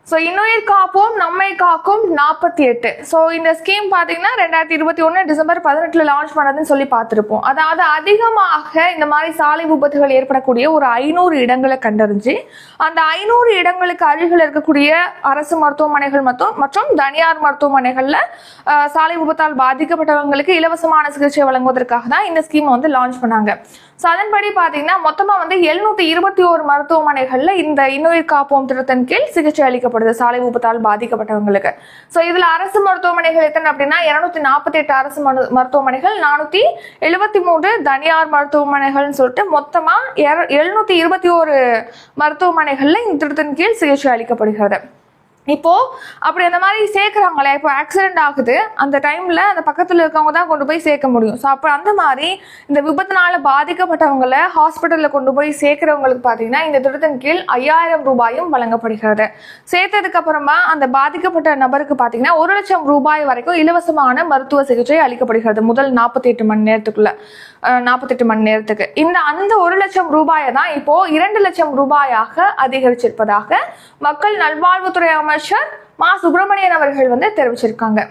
So இன்னுயிர் காப்போம் நம்மை காக்கும் 48. ஸோ இந்த ஸ்கீம் பார்த்தீங்கன்னா 2021 டிசம்பர் 18 லான்ச் பண்ணதுன்னு சொல்லி பார்த்துருப்போம். அதாவது அதிகமாக இந்த மாதிரி சாலை விபத்துகள் ஏற்படக்கூடிய ஒரு 500 இடங்களை கண்டறிஞ்சு அந்த 500 இடங்களுக்கு அருகில் இருக்கக்கூடிய அரசு மருத்துவமனைகள் மற்றும் தனியார் மருத்துவமனைகளில் சாலை விபத்தால் பாதிக்கப்பட்டவங்களுக்கு இலவசமான சிகிச்சை வழங்குவதற்காக தான் இந்த ஸ்கீமை வந்து லான்ச் பண்ணாங்க. ஸோ அதன்படி பார்த்தீங்கன்னா மொத்தமாக வந்து 721 மருத்துவமனைகளில் இந்த இன்னுயிர் காப்போம் திட்டத்தின் கீழ் சிகிச்சை அளிக்கப்படுது சாலை விபத்தால் பாதிக்கப்பட்டவங்களுக்கு. ஸோ இதில் அரசு மருத்துவமனைகள் எத்தனை அப்படின்னா 248 அரசு மருத்துவமனைகள், 473 தனியார் மருத்துவமனைகள்னு சொல்லிட்டு மொத்தமாக 721 மருத்துவமனைகளில் இந்த திட்டத்தின் கீழ் சிகிச்சை அளிக்கப்படுகிறது. இப்போ அப்படி அந்த மாதிரி சேர்க்குறாங்களே, இப்போ ஆக்சிடென்ட் ஆகுது அந்த டைம்ல அந்த பக்கத்தில் இருக்கவங்க தான் கொண்டு போய் சேர்க்க முடியும். ஸோ அப்போ அந்த மாதிரி இந்த விபத்தினால பாதிக்கப்பட்டவங்களை ஹாஸ்பிட்டலில் கொண்டு போய் சேர்க்கிறவங்களுக்கு பார்த்தீங்கன்னா இந்த திட்டத்தின் கீழ் 5000 ரூபாயும் வழங்கப்படுகிறது. சேர்த்ததுக்கு அப்புறமா அந்த பாதிக்கப்பட்ட நபருக்கு பார்த்தீங்கன்னா 1 லட்சம் ரூபாய் வரைக்கும் இலவசமான மருத்துவ சிகிச்சை அளிக்கப்படுகிறது முதல் 48 மணி நேரத்துக்கு. அந்த 1 லட்சம் ரூபாயை தான் இப்போ 2 லட்சம் ரூபாயாக அதிகரிச்சிருப்பதாக மக்கள் நல்வாழ்வுத்துறை அமைச்சர் மா. சுப்பிரமணியன் அவர்கள் வந்து தெரிவிச்சிருக்காங்க.